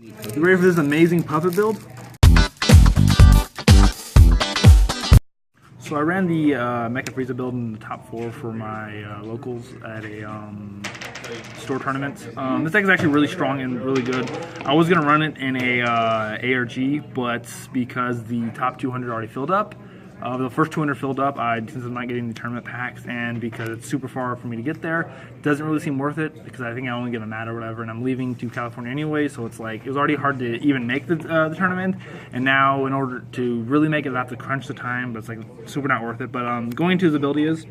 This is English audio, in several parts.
You ready for this amazing puppet build? So I ran the Mecha Frieza build in the top 4 for my locals at a store tournament. This deck is actually really strong and really good. I was going to run it in a ARG, but because the top 200 already filled up, the first 200 filled up, since I'm not getting the tournament packs, and because it's super far for me to get there, it doesn't really seem worth it, because I think I only get a mat or whatever, and I'm leaving to California anyway, so it's like, it was already hard to even make the tournament, and now in order to really make it, I have to crunch the time, but it's like super not worth it. But going into his ability is,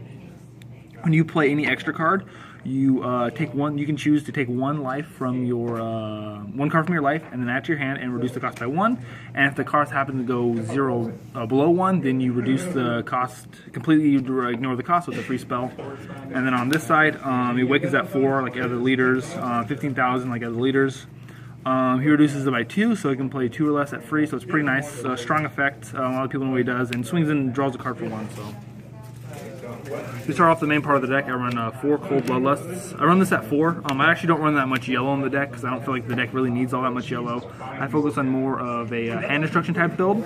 when you play any extra card, you take one. You can choose to take one life from your one card from your life, and then add to your hand and reduce the cost by 1. And if the cards happen to go 0 below 1, then you reduce the cost completely. You ignore the cost with a free spell. And then on this side, he awakens at 4, like other leaders, 15,000 like other leaders. He reduces it by 2, so he can play 2 or less at free. So it's pretty nice, strong effect. A lot of people know what he does, and swings in and draws a card for 1. So. To start off the main part of the deck, I run 4 Cold Bloodlusts. I run this at 4. I actually don't run that much yellow in the deck because I don't feel like the deck really needs all that much yellow. I focus on more of a hand destruction type build.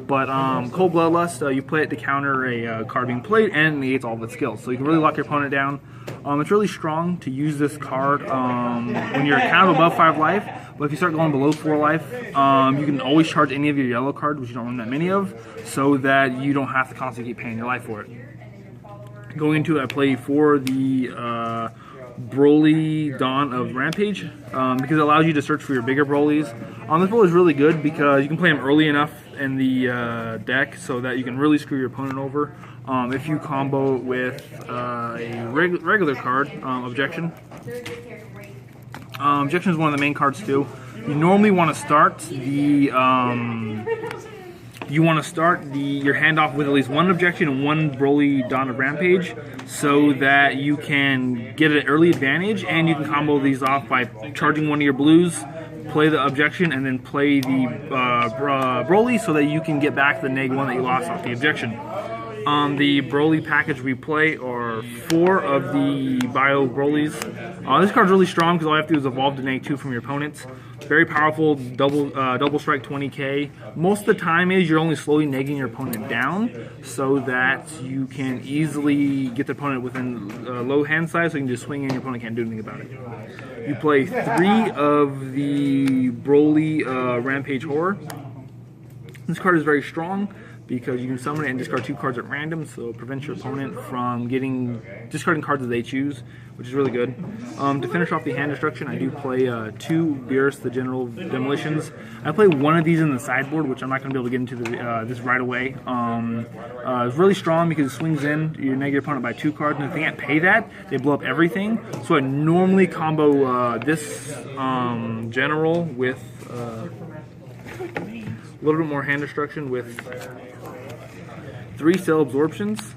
But Cold Bloodlust, you play it to counter a card being played and it negates all of its skills. So you can really lock your opponent down. It's really strong to use this card when you're kind of above 5 life. But if you start going below 4 life, you can always charge any of your yellow cards, which you don't run that many of, so that you don't have to constantly keep paying your life for it. Going into it, I play for the Broly Dawn of Rampage because it allows you to search for your bigger Brolys. This Broly is really good because you can play him early enough in the deck so that you can really screw your opponent over. If you combo it with a regular card, Objection. Objection is one of the main cards too. You normally want to start the your handoff with at least 1 Objection and 1 Broly Dawn of Rampage, so that you can get an early advantage, and you can combo these off by charging one of your blues, play the Objection, and then play the Broly, so that you can get back the -1 that you lost off the Objection. The Broly package we play are 4 of the Bio Brolys. This card's really strong because all you have to do is evolve to -2 from your opponents. Very powerful, double strike 20k. Most of the time you're only slowly negging your opponent down so that you can easily get the opponent within low hand size, so you can just swing in, your opponent can't do anything about it. You play 3 of the Broly Rampage Horror. This card is very strong because you can summon it and discard 2 cards at random, so it prevents your opponent from discarding cards that they choose, which is really good. To finish off the hand destruction, I do play 2 Beerus, the General Demolitions. I play 1 of these in the sideboard, which I'm not going to be able to get into this right away. It's really strong because it swings in, you negate your opponent by 2 cards, and if they can't pay that, they blow up everything. So I normally combo this General with a little bit more hand destruction with 3 Cell Absorptions,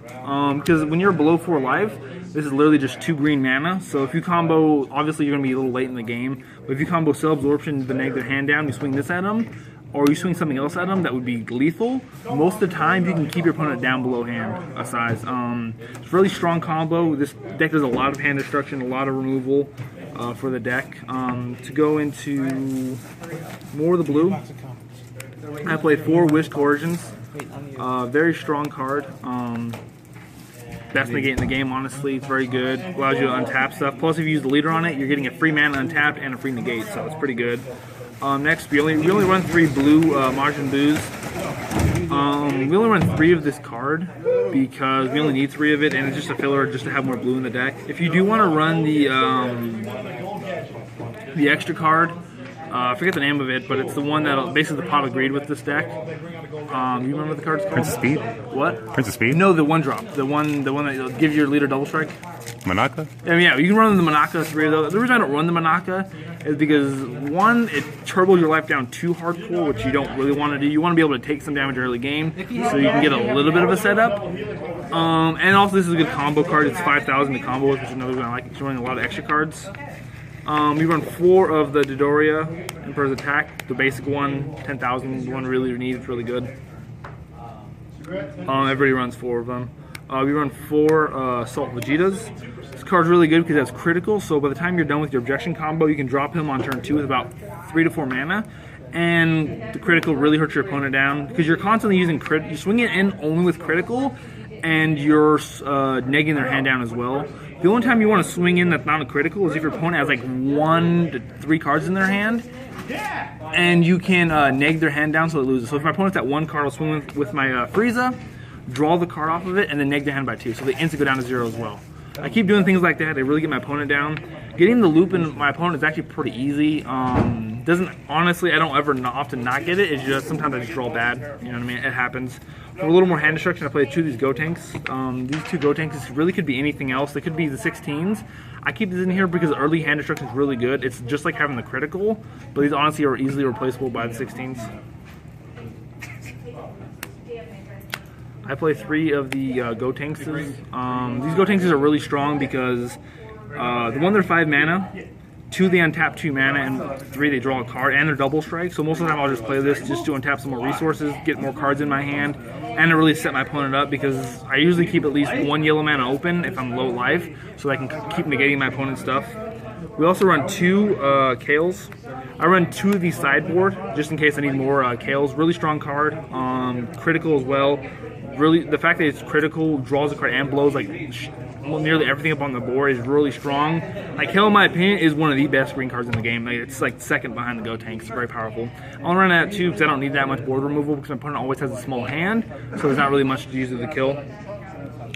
because when you're below 4 life, this is literally just 2 green mana. So if you combo, obviously you're going to be a little late in the game, but if you combo Cell Absorption to neg their hand down, you swing this at them, or you swing something else at them that would be lethal, most of the time you can keep your opponent down below hand size. It's a really strong combo. This deck does a lot of hand destruction, a lot of removal for the deck. To go into more of the blue, I play 4 Wish Coercions. Very strong card. Best negate in the game, honestly. It's very good. Allows you to untap stuff. Plus, if you use the leader on it, you're getting a free mana untapped and a free negate, so it's pretty good. Next, we only run 3 blue Majin Boos. We only run 3 of this card because we only need 3 of it, and it's just a filler just to have more blue in the deck. If you do want to run the extra card, I forget the name of it, but it's the one that basically the pot agreed with this deck. You remember what the card's called? Princess Speed? What? Princess Speed? No, the 1-drop. The one that gives your leader double strike. Manaka? Yeah, you can run the Manaka, 3 of those. The reason I don't run the Manaka is because, 1, it turbos your life down too hardcore, which you don't really want to do. You want to be able to take some damage early game, so you can get a little bit of a setup. And also, this is a good combo card. It's 5,000 to combo with, which is another reason I like it. It's running a lot of extra cards. We run 4 of the Dodoria Emperor's Attack, the basic one, 10,000 one really needs, it's really good. Everybody runs 4 of them. We run 4 Assault Vegetas. This card's really good because it has critical, so by the time you're done with your objection combo, you can drop him on turn 2 with about 3 to 4 mana, and the critical really hurts your opponent down because you're constantly using crit. You're swinging it in only with critical, and you're negging their hand down as well. The only time you want to swing in that's not a critical is if your opponent has like 1 to 3 cards in their hand, and you can neg their hand down so it loses. So if my opponent's at 1 card, I'll swing with my Frieza, draw the card off of it, and then neg their hand by 2, so they instantly go down to 0 as well. I keep doing things like that. They really get my opponent down. Getting the loop in my opponent is actually pretty easy. Honestly, I don't ever often not get it. It's just sometimes I just draw bad. You know what I mean? It happens. For a little more hand destruction, I play 2 of these Go Tanks. These 2 Go Tanks really could be anything else. They could be the 16s. I keep these in here because early hand destruction is really good. It's just like having the critical, but these honestly are easily replaceable by the 16s. I play 3 of the Go Tankses. These Go Tankses are really strong because the 1, they're 5 mana, 2, they untap 2 mana, and 3, they draw a card, and they're double strike. So most of the time I'll just play this just to untap some more resources, get more cards in my hand, and to really set my opponent up because I usually keep at least 1 yellow mana open if I'm low life, so I can keep negating my opponent's stuff. We also run 2 Kales. I run 2 of these sideboard just in case I need more Kales. Really strong card, critical as well. Really, the fact that it's critical, draws a card, and blows like nearly everything up on the board is really strong. Like Kale, in my opinion, is one of the best green cards in the game. Like, it's like second behind the Go Tank. It's very powerful. I'll run that too because I don't need that much board removal because my opponent always has a small hand, so there's not really much to use with the kill.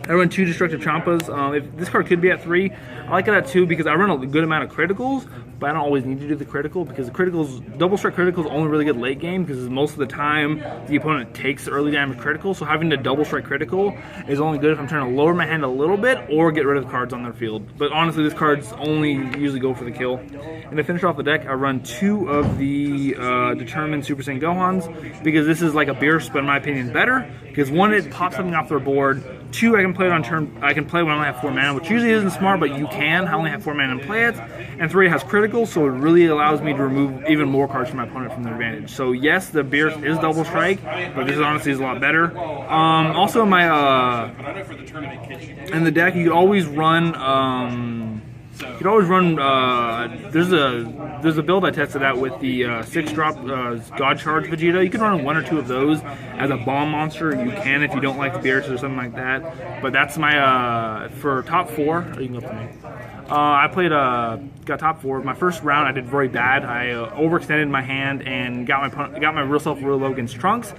I run 2 Destructive Champas. If this card could be at 3, I like it at 2 because I run a good amount of criticals, but I don't always need to do the critical because the criticals, double strike criticals, only really good late game because most of the time the opponent takes the early damage critical. So having to double strike critical is only good if I'm trying to lower my hand a little bit or get rid of the cards on their field. But honestly, this card's only usually go for the kill. And to finish off the deck, I run 2 of the Determined Super Saiyan Gohans because this is like a Beerus, but in my opinion better because 1, it pops something off their board. 2, I can play it on turn. I can play when I only have 4 mana, which usually isn't smart, but you can. I only have 4 mana and play it. And 3, it has critical, so it really allows me to remove even more cards from my opponent from their advantage. So yes, the Beerus is double strike, but this honestly is a lot better. Also, in my in the deck, you could always run. There's a build I tested out with the 6-drop God Charge Vegeta. You can run 1 or 2 of those as a bomb monster. You can if you don't like the Beerus or something like that. But that's my for top 4. You can go for me. I played got top 4. My first round I did very bad. I overextended my hand and got my real self real low against Trunks.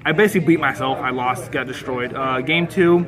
I basically beat myself. I lost, got destroyed. Game 2,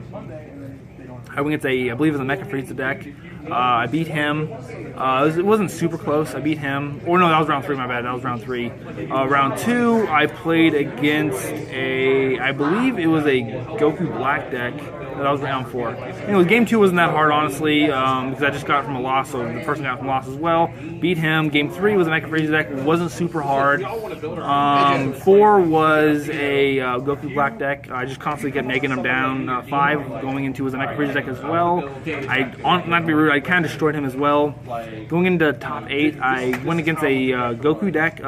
I went against I believe it was a Mecha Frieza deck. I beat him. It wasn't super close. I beat him. Or no, that was round 3, my bad. That was round 3. Round 2, I played against I believe it was a Goku Black deck. That was round 4. Anyway, game 2 wasn't that hard, honestly, because I just got from a loss, so the person got from a loss as well. Beat him. Game 3 was a Mecha Frieza deck. It wasn't super hard. 4 was a Goku Black deck. I just constantly kept nagging him down. 5 going into was a Mecha Frieza deck as well. Not to be rude, I kind of destroyed him as well. Going into top 8, I went against a Goku deck.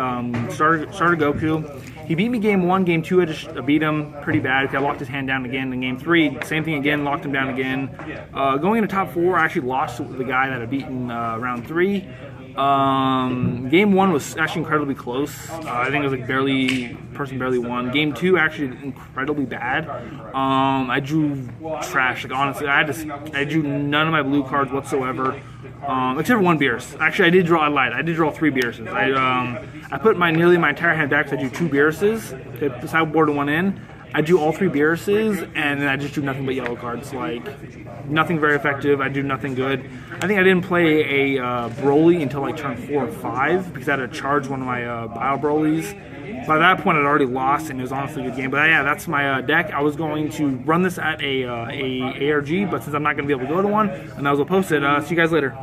Started Goku. He beat me game 1. Game 2, I just beat him pretty bad. I locked his hand down again. In game 3, same thing again, locked him down again. Going into top 4, I actually lost to the guy that I beat in round 3. Game 1 was actually incredibly close. I think it was like person barely won. Game 2 actually incredibly bad. I drew trash. Like honestly, I drew none of my blue cards whatsoever. Except for 1 Beerus. Actually, I lied. I did draw 3 Beeruses. I put nearly my entire hand back. So I drew 2 Beeruses. To sideboard 1 in. I drew all 3 Beeruses, and then I just drew nothing but yellow cards. Like, nothing very effective. I drew nothing good. I think I didn't play a Broly until like turn 4 or 5 because I had to charge one of my Bio Brolys. By that point, I'd already lost, and it was honestly a good game. But yeah, that's my deck. I was going to run this at a ARG, but since I'm not going to be able to go to one, and I was going to post it. See you guys later.